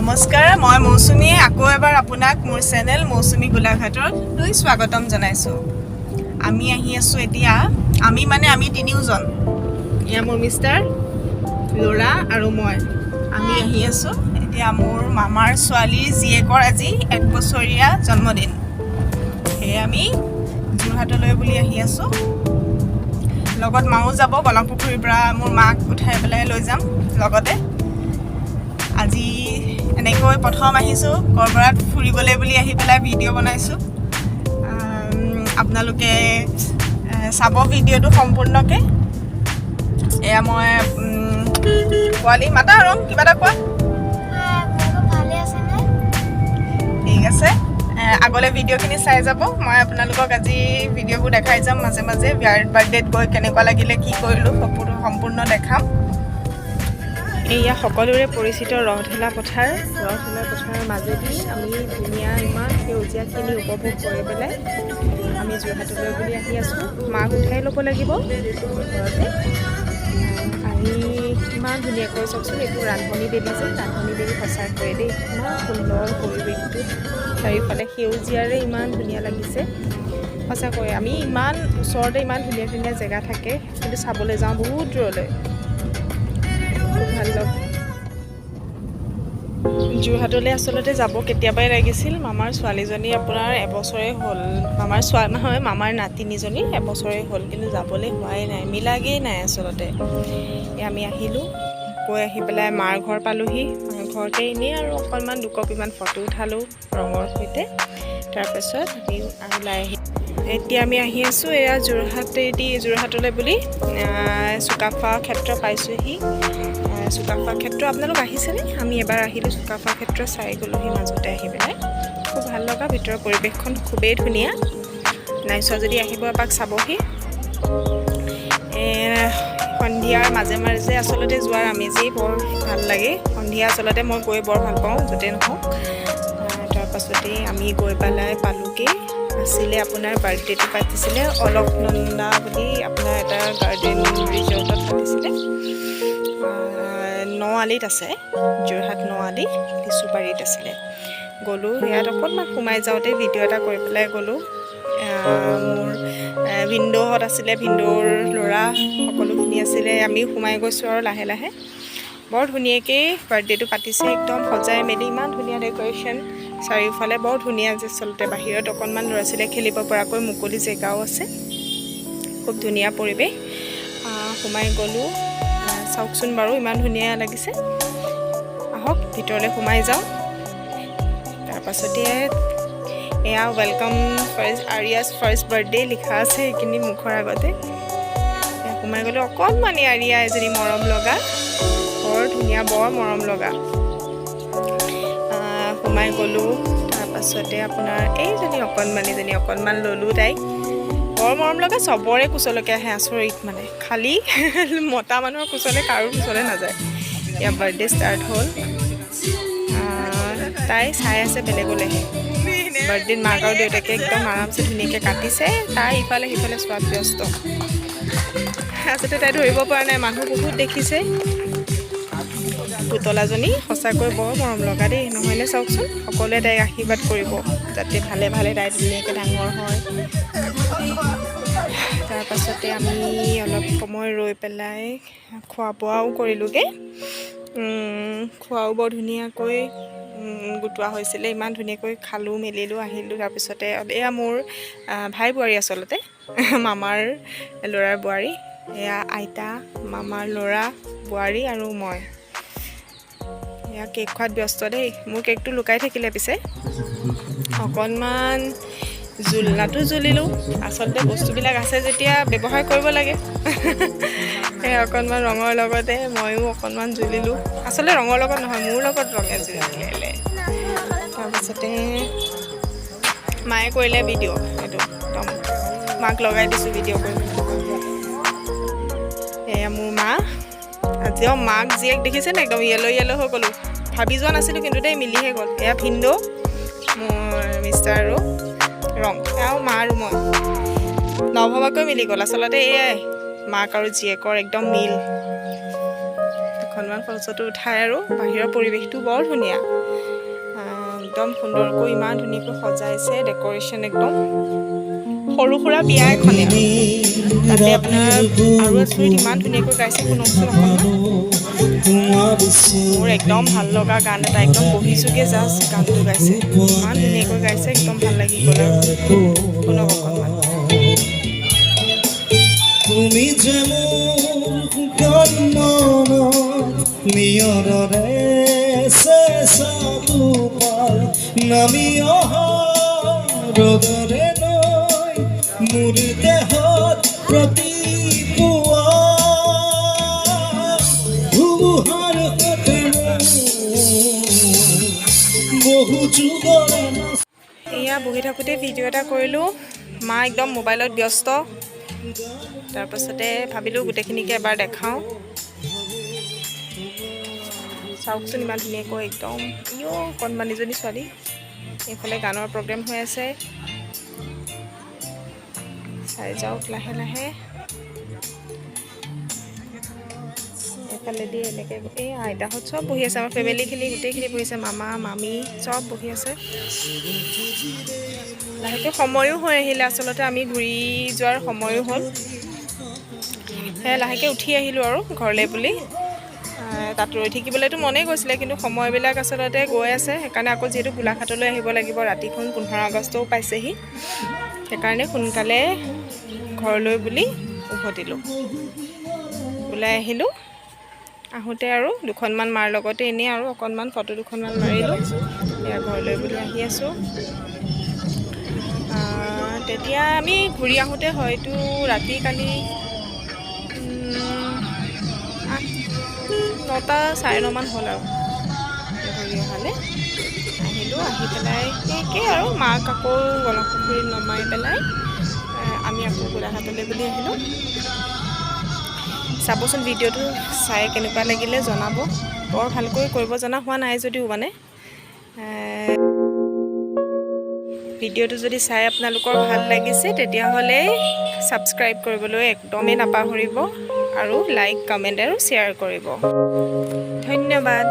নমস্কাৰ, মই মৌচুমীয়ে আকৌ এবাৰ আপোনাক মোৰ চেনেল মৌচুমী গোলাঘাটলৈ স্বাগতম জনাইছোঁ। আমি আহি আছোঁ এতিয়া, আমি তিনিওজন, এয়া মোৰ মিষ্টাৰ, ল'ৰা আৰু মই। আমি আহি আছোঁ এতিয়া মোৰ মামাৰ ছোৱালীৰ জীয়েকৰ আজি 1 বছৰীয়া জন্মদিন। সেয়ে আমি যোৰহাটলৈ বুলি আহি আছোঁ। লগত মাও যাব, বলংপুখুৰীৰ পৰা মোৰ মাক উঠাই পেলাই লৈ যাম লগতে। আজি এনেকৈ প্ৰথম আহিছোঁ ক'ৰবাত ফুৰিবলৈ বুলি আহি পেলাই ভিডিঅ' বনাইছোঁ। আপোনালোকে চাব ভিডিঅ'টো সম্পূৰ্ণকৈ। এয়া মই পোৱালি মাতা আৰু কিবা এটা কোৱা। ঠিক আছে, আগলৈ ভিডিঅ'খিনি চাই যাব। মই আপোনালোকক আজি ভিডিঅ'বোৰ দেখাই যাম মাজে মাজে। বাৰ্থডেত গৈ কেনেকুৱা লাগিলে, কি কৰিলোঁ, সম্পূৰ্ণ দেখাম। এয়া সকলোৰে পৰিচিত ৰথলা পথাৰ। ৰথলা পথাৰৰ মাজেদি আমি ধুনীয়া ইমান সেউজীয়াখিনি উপভোগ কৰি পেলাই আমি যোৰহাটলৈ বুলি আহি আছোঁ। মাক উঠাই ল'ব লাগিব ঘৰতে। আহি ইমান ধুনীয়াকৈ চাওকচোন, এইটো ৰান্ধনি বেলি যে, ৰান্ধনি বেলি সঁচাকৈ দেই, ইমান সুন্দৰ পৰিৱেশটো, চাৰিওফালে সেউজীয়াৰে ইমান ধুনীয়া লাগিছে সঁচাকৈ। আমি ইমান ওচৰতে ইমান ধুনীয়া ধুনীয়া জেগা থাকে, কিন্তু চাবলৈ যাওঁ বহুত দূৰলৈ। ভাল লগ যোৰহাটলৈ আচলতে যাব কেতিয়াবাই লাগিছিল। মামাৰ ছোৱালীজনী আপোনাৰ এবছৰে হ'ল, মামাৰ নাতিনীজনী এবছৰে হ'ল, কিন্তু যাবলৈ হোৱাই নাই, মিলাগেই নাই আচলতে। আমি আহিলোঁ, গৈ আহি পেলাই মাৰ ঘৰ পালোঁহি। মাৰ ঘৰতে এনেই আৰু অকণমান দুকপিমান ফটো উঠালোঁ ৰঙৰ সৈতে। তাৰপাছত আমি ওলাই এতিয়া আমি আহি আছোঁ এয়া যোৰহাটলৈ বুলি চুকাফা ক্ষেত্ৰ পাইছোঁহি। চুকাফা ক্ষেত্ৰ আপোনালোক আহিছেনে? আমি এবাৰ আহিলোঁ চুকাফা ক্ষেত্ৰ, চাই গ'লোঁহি মাজতে আহি পেলাই। খুব ভাল লগা, ভিতৰৰ পৰিৱেশখন খুবেই ধুনীয়া। নাই চোৱা যদি আহিব এপাক চাবহি। সন্ধিয়াৰ মাজে মাজে আচলতে যোৱাৰ আমেজেই বৰ ভাল লাগে। সন্ধিয়া আচলতে মই গৈ বৰ ভাল পাওঁ, য'তে নহওক। তাৰপাছতেই আমি গৈ পেলাই পালোঁগৈ। আছিলে আপোনাৰ বাৰ্থডেটো পাতিছিলে অলকনন্দা বুলি, আপোনাৰ এটা গাৰ্ডেন ৰিজৰ্টত পাতিছিলে। নআলিত আছে, যোৰহাট নআলি লিচুবাৰীত আছিলে। গ'লোঁ, ইয়াত অকণমান সোমাই যাওঁতে ভিডিঅ' এটা কৰি পেলাই গ'লোঁ। মোৰ ভিনদেউহঁত আছিলে, ভিনদেউৰ ল'ৰা সকলোখিনি আছিলে। আমিও সোমাই গৈছোঁ আৰু লাহে লাহে। বৰ ধুনীয়াকৈ বাৰ্থডেটো পাতিছে, একদম সজাই মেলি ইমান ধুনীয়া ডেক'ৰেশ্যন চাৰিওফালে, বৰ ধুনীয়া যে আচলতে। বাহিৰত অকণমান ল'ৰা ছোৱালীয়ে খেলিব পৰাকৈ মুকলি জেগাও আছে, খুব ধুনীয়া পৰিৱেশ। সোমাই গ'লোঁ, চাওকচোন বাৰু ইমান ধুনীয়া লাগিছে। আহক ভিতৰলৈ সোমাই যাওঁ। তাৰপাছতে এয়া ৱেলকাম আৰিয়াছ ফাৰ্ষ্ট বাৰ্থডে লিখা আছে সেইখিনি মুখৰ আগতে। সোমাই গ'লোঁ, অকণমানি আৰিয়া এজনী মৰম লগা, বৰ ধুনীয়া, বৰ মৰম লগা। সোমাই গ'লোঁ। তাৰপাছতে আপোনাৰ এইজনী অকণমানিজনী, অকণমান ল'লোঁ তাইক, বৰ মৰম লগা। চবৰে কোচলৈকে আহে, আচৰিত মানে। খালী মতা মানুহৰ কোচলৈ কাৰো কোচলৈ নাযায়। ইয়াৰ বাৰ্থডে ষ্টাৰ্ট হ'ল, তাই চাই আছে বেলেগলৈহে। বাৰ্থডেত মাক আৰু দেউতাকে একদম আৰামছে ধুনীয়াকৈ কাটিছে, তাই ইফালে সিফালে চোৱাত ব্যস্ত। আচলতে তাই ধৰিব পৰা নাই, মানুহ বহুত দেখিছে। পুতলাজনী সঁচাকৈ বৰ মৰম লগা দেই, নহয়নে? চাওকচোন, সকলোৱে তাইক আশীৰ্বাদ কৰিব যাতে ভালে ভালে তাই ধুনীয়াকৈ ডাঙৰ হয়। তাৰপাছতে আমি অলপ সময় ৰৈ পেলাই খোৱা বোৱাও কৰিলোঁগৈ। খোৱাও বৰ ধুনীয়াকৈ গোটোৱা হৈছিলে, ইমান ধুনীয়াকৈ খালোঁ মেলিলোঁ আহিলোঁ। তাৰপিছতে এয়া মোৰ ভাই বোৱাৰী আচলতে, মামাৰ ল'ৰাৰ বোৱাৰী। এয়া আইতা, মামাৰ ল'ৰা, বোৱাৰী আৰু মই। এয়া কেক খোৱাত ব্যস্ত দেই। মোৰ কেকটো লুকাই থাকিলে পিছে। অকণমান জোলনাটো জুলিলোঁ। আচলতে বস্তুবিলাক আছে যেতিয়া ব্যৱহাৰ কৰিব লাগে। সেই অকণমান ৰঙৰ লগতে ময়ো অকণমান জুলিলোঁ। আচলতে ৰঙৰ লগত নহয়, মোৰ লগত ৰঙে জুলিলে। তাৰপিছতে মায়ে কৰিলে ভিডিঅ', এইটো একদম মাক লগাই দিছোঁ ভিডিঅ' কৰি। এয়া মোৰ মা, আজিও মাক জীয়েক দেখিছেনে, একদম য়েল্ল' হৈ গ'লোঁ। ভাবি যোৱা নাছিলোঁ কিন্তু দেই, মিলিহে গ'ল। এয়া ভিনদেউ মোৰ মিষ্টাৰ আৰু ৰং, এয়াও মা আৰু মই, নভবাকৈ মিলি গ'ল। আচলতে এয়াই মাক আৰু জীয়েকৰ একদম মিল। দুখনমান ফটো উঠাই আৰু বাহিৰৰ পৰিৱেশটো বৰ ধুনীয়া একদম সুন্দৰকৈ ইমান ধুনীয়াকৈ সজাইছে ডেক'ৰেশ্যন একদম সৰু সুৰা বিয়া এখনে তাতে আপোনাৰ আৰু আচৰিত ইমান ধুনীয়াকৈ গাইছে শুনকচোন অকণমান মোৰ একদম ভাল লগা গান এটা একদম বহিছোগে জাষ্ট গানটো গাইছে ইমান ধুনীয়াকৈ গাইছে একদম ভাল লাগি গ'ল আৰু শুনক অকণমান তুমি যে মোৰ জন্মন নিয়ৰৰে চেঁচাটো পাৰ নামি অহা ৰ'দৰে নৈ মোৰ দেহত প্ৰতিপুৱা ধুমুহাৰ বহু যুগৰে এয়া বহি থাকোঁতে ভিডিঅ' এটা কৰিলোঁ মা একদম মোবাইলত ব্যস্ত তাৰপাছতে ভাবিলোঁ গোটেইখিনিকে এবাৰ দেখাওঁ চাওকচোন ইমান ধুনীয়াকৈ একদম কণমানিজনী ছোৱালী এইফালে গানৰ প্ৰগ্ৰেম হৈ আছে চাই যাওক লাহে লাহে এইফালেদি এনেকৈ এই আইতাহঁত চব বহি আছে আমাৰ ফেমিলিখিনি গোটেইখিনি বহি আছে মামা মামী চব বহি আছে লাহেকৈ সময়ো হৈ আহিলে আচলতে আমি ঘূৰি যোৱাৰ সময়ো হ'ল সেয়া লাহেকৈ উঠি আহিলোঁ আৰু ঘৰলৈ বুলি তাত ৰৈ থাকিবলৈতো মনেই গৈছিলে কিন্তু সময়বিলাক আচলতে গৈ আছে সেইকাৰণে আকৌ যিহেতু গোলাঘাটলৈ আহিব লাগিব ৰাতিখন 15 আগষ্টও পাইছেহি সেইকাৰণে সোনকালে ঘৰলৈ বুলি উভতিলোঁ ওলাই আহিলোঁ আহোঁতে আৰু দুখনমান মাৰ লগতে এনেই আৰু অকণমান ফটো দুখনমান মাৰিলোঁ এয়া ঘৰলৈ বুলি আহি আছোঁ তেতিয়া আমি ঘূৰি আহোঁতে হয়তো ৰাতি কালি 9টা 9:30 মান হ'ল আৰু ঘূৰি অহালৈ আহিলোঁ আহি পেলাই একেই আৰু মাক আকৌ গণপুখুৰীত নমাই পেলাই আমি আকৌ গোলাঘাটলৈ বুলি আহিলোঁ চাবচোন ভিডিঅ'টো চাই কেনেকুৱা লাগিলে জনাব বৰ ভালকৈ কৰিব জনা হোৱা নাই যদিও মানে ভিডিঅ'টো যদি চাই আপোনালোকৰ ভাল লাগিছে তেতিয়াহ'লে ছাবস্ক্ৰাইব কৰিবলৈ একদমেই নাপাহৰিব আৰু লাইক কমেণ্ট আৰু শ্বেয়াৰ কৰিব ধন্যবাদ